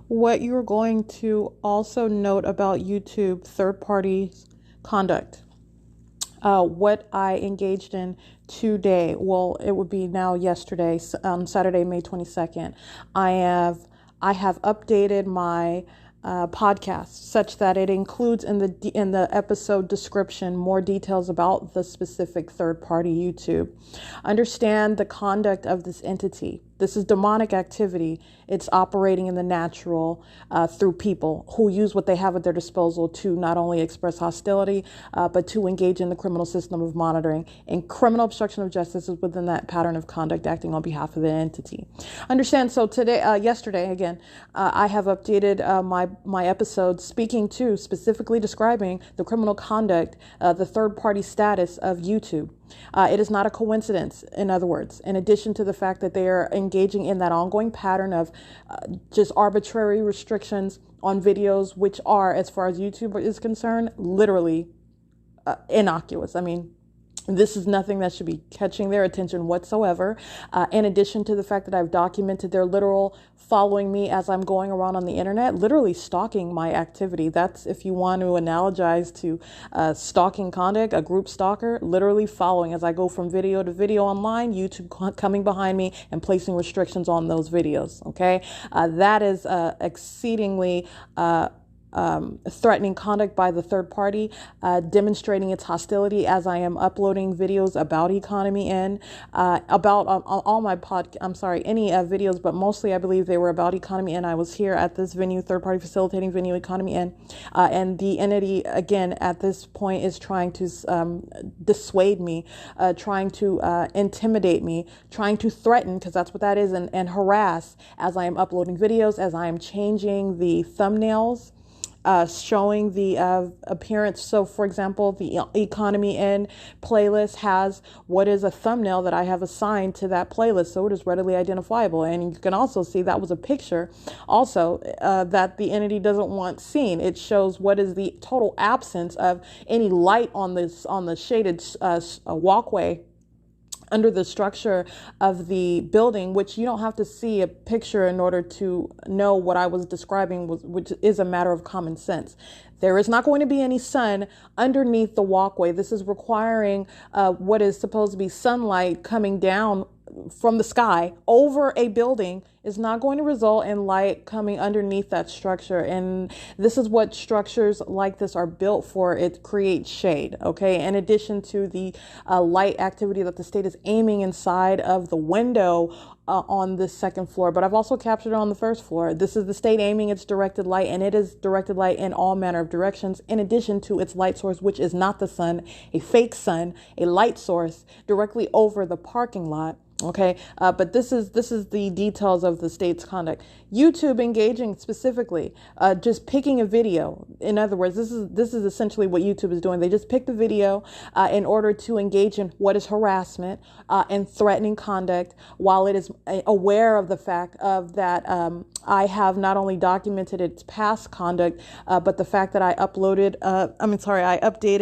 What you're going to also note about YouTube third-party conduct. What I engaged in today, well, it would be now yesterday, on Saturday, May 22nd. I have updated my podcast such that it includes in the episode description more details about the specific third-party YouTube. Understand the conduct of this entity. This is demonic activity. It's operating in the natural through people who use what they have at their disposal to not only express hostility, but to engage in the criminal system of monitoring. And criminal obstruction of justice is within that pattern of conduct acting on behalf of the entity. Understand, so yesterday, again, I have updated my episode speaking to, specifically describing the criminal conduct, the third-party status of YouTube. It is not a coincidence, in other words, in addition to the fact that they are engaging in that ongoing pattern of just arbitrary restrictions on videos, which are, as far as YouTube is concerned, literally innocuous. I mean, this is nothing that should be catching their attention whatsoever. In addition to the fact that I've documented their literal following me as I'm going around on the internet, literally stalking my activity. That's, if you want to analogize to stalking conduct, a group stalker, literally following as I go from video to video online, YouTube coming behind me and placing restrictions on those videos. Okay. That is exceedingly threatening conduct by the third party, demonstrating its hostility as I am uploading videos about Economy N, about all my any videos, but mostly I believe they were about Economy N. I was here at this venue, third party facilitating venue, Economy N, and the entity again at this point is trying to dissuade me, trying to intimidate me, trying to threaten, because that's what that is, and harass as I am uploading videos, as I am changing the thumbnails, showing the appearance. So, for example, the Economy N playlist has what is a thumbnail that I have assigned to that playlist, so it is readily identifiable. And you can also see that was a picture also that the entity doesn't want seen. It shows what is the total absence of any light on the shaded walkway under the structure of the building, which you don't have to see a picture in order to know what I was describing, which is a matter of common sense. There is not going to be any sun underneath the walkway. This is requiring what is supposed to be sunlight coming down from the sky over a building is not going to result in light coming underneath that structure. And this is what structures like this are built for. It creates shade. Okay. In addition to the light activity that the state is aiming inside of the window on the second floor, but I've also captured it on the first floor. This is the state aiming its directed light, and it is directed light in all manner of directions, in addition to its light source, which is not the sun, a fake sun, a light source directly over the parking lot. Okay. But this is the details of the state's conduct. YouTube engaging specifically, just picking a video. In other words, this is essentially what YouTube is doing. They just pick the video, in order to engage in what is harassment, and threatening conduct, while it is aware of the fact of that, I have not only documented its past conduct, but the fact that I updated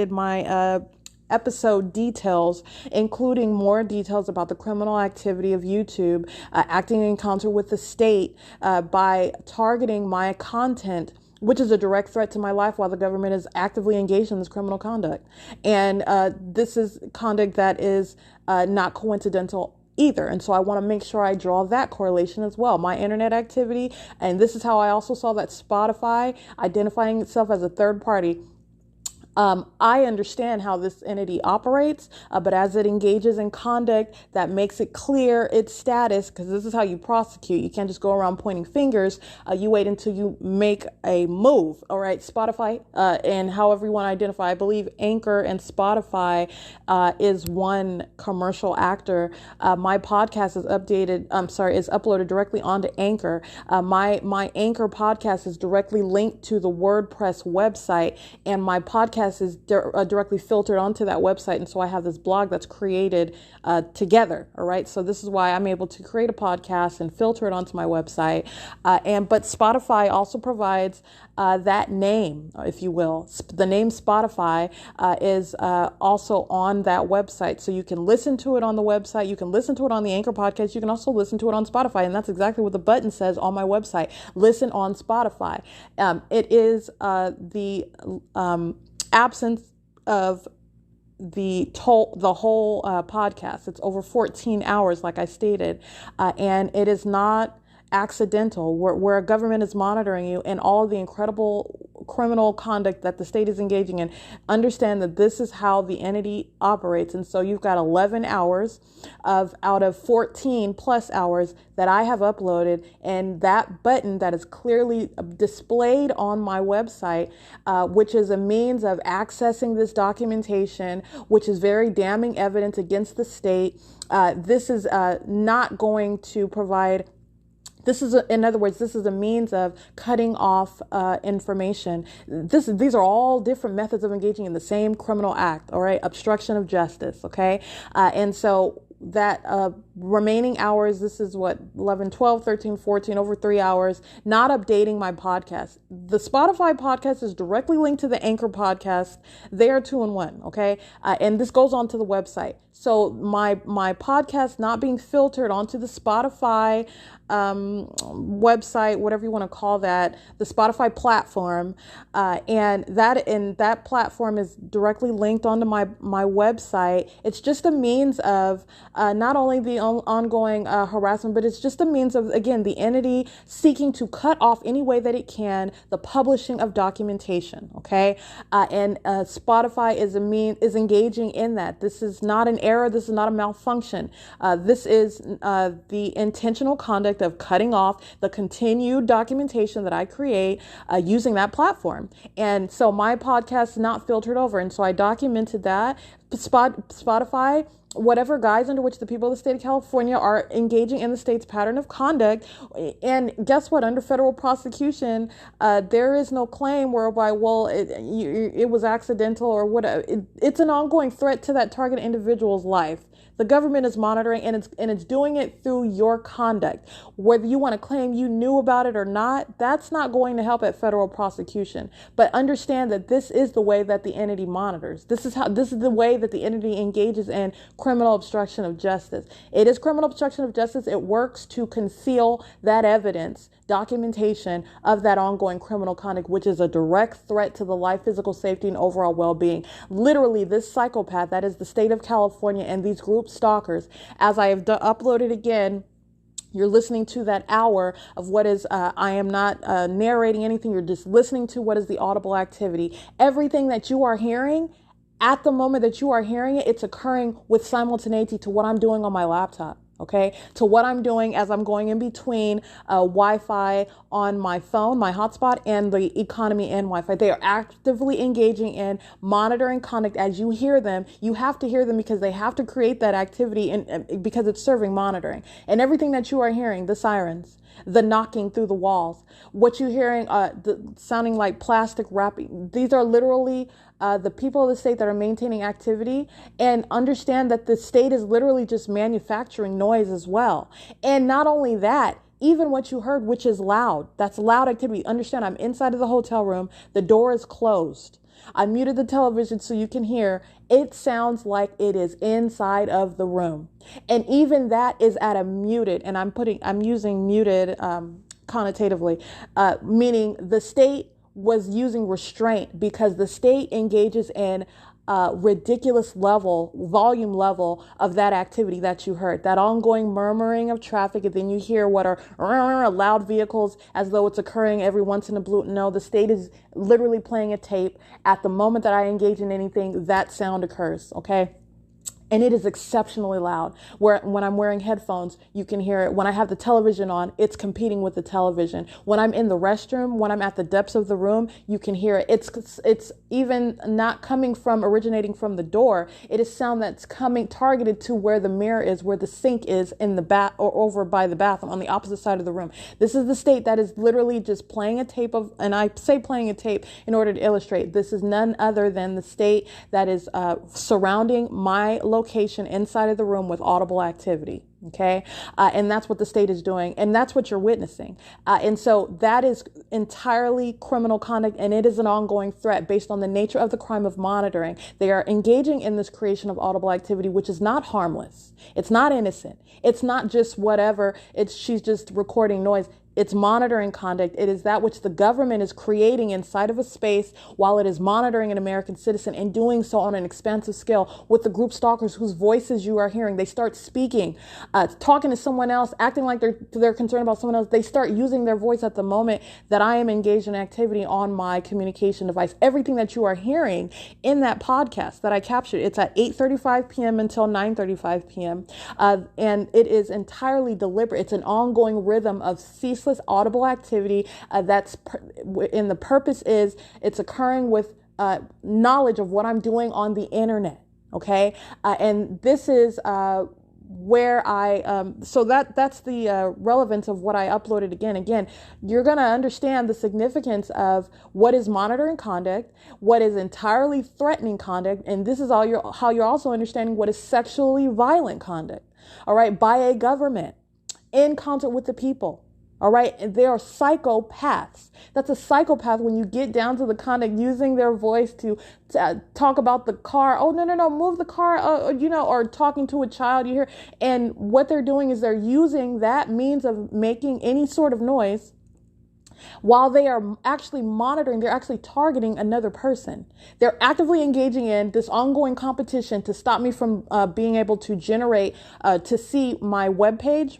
my, episode details, including more details about the criminal activity of YouTube, acting in concert with the state by targeting my content, which is a direct threat to my life while the government is actively engaged in this criminal conduct. And this is conduct that is not coincidental either. And so I want to make sure I draw that correlation as well. My internet activity, and this is how I also saw that Spotify identifying itself as a third party. I understand how this entity operates, but as it engages in conduct that makes it clear its status, because this is how you prosecute. You can't just go around pointing fingers. You wait until you make a move. All right. Spotify, and however you want to identify, I believe Anchor and Spotify is one commercial actor. My podcast is uploaded directly onto Anchor. My Anchor podcast is directly linked to the WordPress website, and my podcast podcast is directly filtered onto that website. And so I have this blog that's created together. All right. So this is why I'm able to create a podcast and filter it onto my website. But Spotify also provides that name, if you will. The name Spotify is also on that website. So you can listen to it on the website. You can listen to it on the Anchor podcast. You can also listen to it on Spotify. And that's exactly what the button says on my website. Listen on Spotify. It is the absence of the whole podcast. It's over 14 hours, like I stated, and it is not accidental, where a government is monitoring you and all of the incredible criminal conduct that the state is engaging in. Understand that this is how the entity operates. And so you've got 11 hours out of 14 plus hours that I have uploaded, and that button that is clearly displayed on my website, which is a means of accessing this documentation, which is very damning evidence against the state. This is not going to provide. In other words, this is a means of cutting off information. These are all different methods of engaging in the same criminal act, all right? Obstruction of justice, okay? And so that remaining hours, this is what, 11, 12, 13, 14, over 3 hours, not updating my podcast. The Spotify podcast is directly linked to the Anchor podcast. They are 2-in-1, okay? And this goes on to the website. So my podcast not being filtered onto the Spotify website, whatever you want to call that, the Spotify platform, and that platform is directly linked onto my website. It's just a means of not only the ongoing harassment, but it's just a means of, again, the entity seeking to cut off any way that it can the publishing of documentation. Okay, and Spotify is engaging in that. This is not an error. This is not a malfunction. This is the intentional conduct of cutting off the continued documentation that I create using that platform. And so my podcast is not filtered over. And so I documented that. Spotify, whatever guise under which the people of the state of California are engaging in the state's pattern of conduct. And guess what? Under federal prosecution, there is no claim whereby, well, it was accidental or whatever. It's an ongoing threat to that target individual's life. The government is monitoring, and it's doing it through your conduct. Whether you want to claim you knew about it or not, that's not going to help at federal prosecution. But understand that this is the way that the entity monitors. This is the way that the entity engages in criminal obstruction of justice. It is criminal obstruction of justice. It works to conceal that evidence, documentation of that ongoing criminal conduct, which is a direct threat to the life, physical safety, and overall well-being. Literally, this psychopath, that is the state of California, and these group stalkers, as I have uploaded again, you're listening to that hour of what is, I am not narrating anything. You're just listening to what is the audible activity. Everything that you are hearing at the moment that you are hearing it, it's occurring with simultaneity to what I'm doing on my laptop. Okay, to what I'm doing as I'm going in between Wi-Fi on my phone, my hotspot, and the economy and Wi-Fi. They are actively engaging in monitoring conduct. As you hear them, you have to hear them because they have to create that activity, and because it's serving monitoring. And everything that you are hearing, the sirens, the knocking through the walls, what you're hearing, sounding like plastic wrapping, these are literally the people of the state that are maintaining activity. And understand that the state is literally just manufacturing noise as well. And not only that, even what you heard, which is loud, that's loud activity. Understand, I'm inside of the hotel room. The door is closed. I muted the television so you can hear. It sounds like it is inside of the room. And even that is at a muted, and I'm using muted connotatively, meaning the state was using restraint because the state engages in ridiculous volume level of that activity that you heard, that ongoing murmuring of traffic. And then you hear what are loud vehicles as though it's occurring every once in a blue. No, the state is literally playing a tape. At the moment that I engage in anything, that sound occurs. Okay. And it is exceptionally loud. Where when I'm wearing headphones, you can hear it. When I have the television on, it's competing with the television. When I'm in the restroom, when I'm at the depths of the room, you can hear it. It's even not originating from the door. It is sound that's coming targeted to where the mirror is, where the sink is in the bath or over by the bathroom on the opposite side of the room. This is the state that is literally just playing a tape of, and I say playing a tape in order to illustrate. This is none other than the state that is surrounding my location inside of the room with audible activity. Okay. And that's what the state is doing. And that's what you're witnessing. And so that is entirely criminal conduct. And it is an ongoing threat based on the nature of the crime of monitoring. They are engaging in this creation of audible activity, which is not harmless. It's not innocent. It's not just whatever. She's just recording noise. It's monitoring conduct. It is that which the government is creating inside of a space while it is monitoring an American citizen, and doing so on an expansive scale with the group stalkers whose voices you are hearing. They start speaking, talking to someone else, acting like they're concerned about someone else. They start using their voice at the moment that I am engaged in activity on my communication device. Everything that you are hearing in that podcast that I captured, it's at 8:35 p.m. until 9:35 p.m. And it is entirely deliberate. It's an ongoing rhythm of ceaseless audible activity and the purpose is it's occurring with knowledge of what I'm doing on the internet. Okay. And this is where so that's the relevance of what I uploaded again. You're going to understand the significance of what is monitoring conduct, what is entirely threatening conduct, and this is how you're also understanding what is sexually violent conduct. All right, by a government in concert with the people. All right. And they are psychopaths. That's a psychopath when you get down to the conduct, using their voice to talk about the car. Oh, no, move the car, or talking to a child you hear. And what they're doing is they're using that means of making any sort of noise while they are actually monitoring. They're actually targeting another person. They're actively engaging in this ongoing competition to stop me from being able to generate, to see my webpage,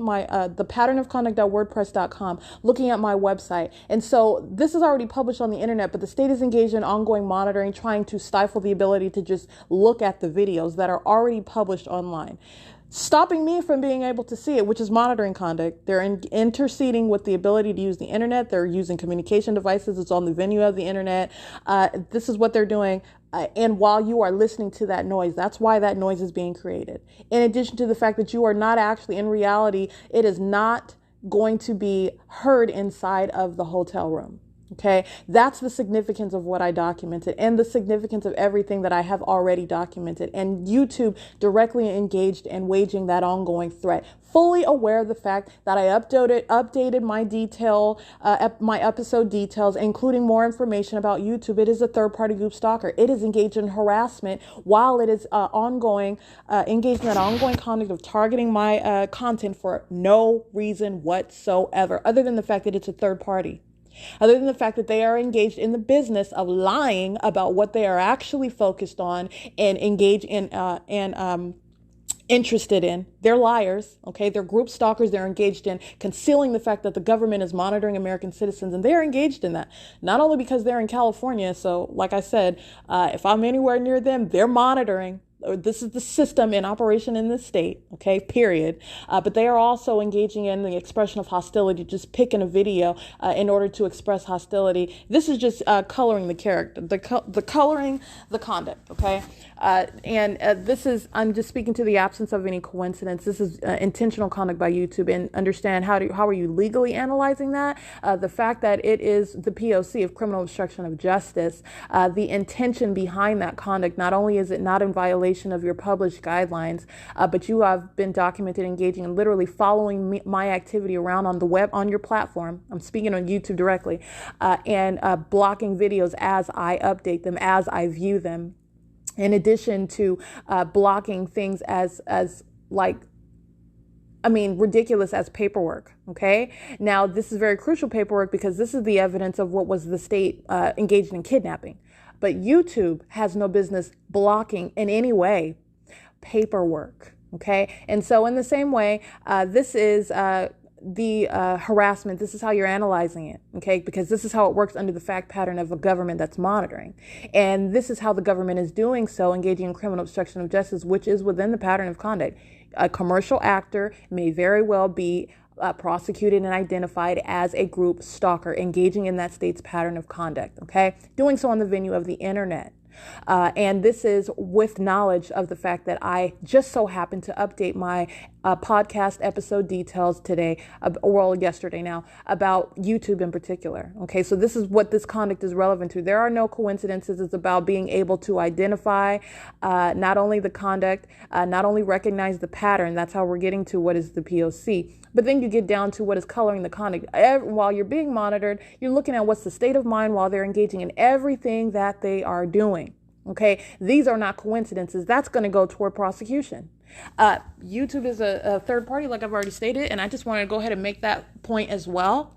the pattern of conduct.wordpress.com, looking at my website. And so this is already published on the internet, but the state is engaged in ongoing monitoring, trying to stifle the ability to just look at the videos that are already published online, stopping me from being able to see it, which is monitoring conduct. They're interceding with the ability to use the internet. They're using communication devices. It's on the venue of the internet. This is what they're doing. And while you are listening to that noise, that's why that noise is being created. In addition to the fact that you are not actually, in reality, it is not going to be heard inside of the hotel room. Okay, that's the significance of what I documented and the significance of everything that I have already documented. And YouTube directly engaged in waging that ongoing threat, fully aware of the fact that I updated my episode details, including more information about YouTube. It is a third-party group stalker. It is engaged in harassment while it is engaged in that ongoing conduct of targeting my content for no reason whatsoever, other than the fact that it's a third party. Other than the fact that they are engaged in the business of lying about what they are actually focused on and engaged in interested in. They're liars. Okay. They're group stalkers. They're engaged in concealing the fact that the government is monitoring American citizens. And they're engaged in that, not only because they're in California. So like I said, if I'm anywhere near them, they're monitoring. This is the system in operation in this state, okay, period. But they are also engaging in the expression of hostility, just picking a video in order to express hostility. This is just coloring the character, the coloring the conduct, okay? This is, I'm just speaking to the absence of any coincidence. This is intentional conduct by YouTube, and understand how are you legally analyzing that? The fact that it is the P.O.C. of criminal obstruction of justice, the intention behind that conduct. Not only is it not in violation of your published guidelines, but you have been documented engaging and literally following my activity around on the web, on your platform. I'm speaking on YouTube directly, and blocking videos as I update them, as I view them. In addition to blocking things as ridiculous as paperwork. Okay. Now, this is very crucial paperwork because this is the evidence of what was the state engaged in kidnapping. But YouTube has no business blocking in any way paperwork. Okay. And so in the same way, this is the harassment, this is how you're analyzing it, okay? Because this is how it works under the fact pattern of a government that's monitoring. And this is how the government is doing so, engaging in criminal obstruction of justice, which is within the pattern of conduct. A commercial actor may very well be prosecuted and identified as a group stalker, engaging in that state's pattern of conduct, okay? Doing so on the venue of the internet. And this is with knowledge of the fact that I just so happened to update my podcast episode details today, yesterday now, about YouTube in particular. Okay, so this is what this conduct is relevant to. There are no coincidences. It's about being able to identify not only the conduct, not only recognize the pattern. That's how we're getting to what is the P.O.C. But then you get down to what is coloring the conduct. While you're being monitored, you're looking at what's the state of mind while they're engaging in everything that they are doing. Okay, these are not coincidences. That's going to go toward prosecution. YouTube is a third party, like I've already stated, and I just wanted to go ahead and make that point as well.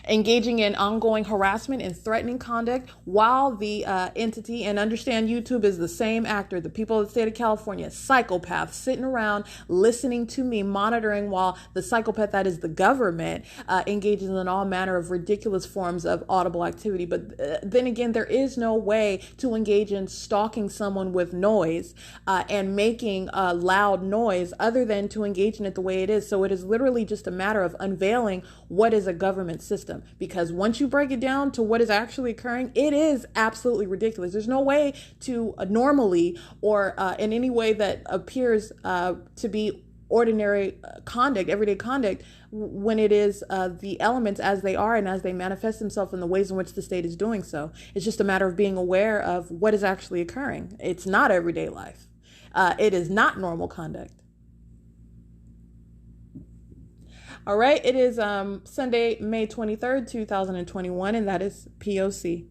Engaging in ongoing harassment and threatening conduct while the entity, and understand YouTube is the same actor, the people of the state of California, psychopaths sitting around listening to me, monitoring while the psychopath, that is the government, engages in all manner of ridiculous forms of audible activity. But then again, there is no way to engage in stalking someone with noise and making loud noise other than to engage in it the way it is. So it is literally just a matter of unveiling what is a government system, because once you break it down to what is actually occurring, it is absolutely ridiculous. There's no way to normally or in any way that appears to be ordinary conduct, everyday conduct, when it is the elements as they are and as they manifest themselves in the ways in which the state is doing so. It's just a matter of being aware of what is actually occurring. It's not everyday life. It is not normal conduct. All right, it is Sunday, May 23rd, 2021, and that is P.O.C.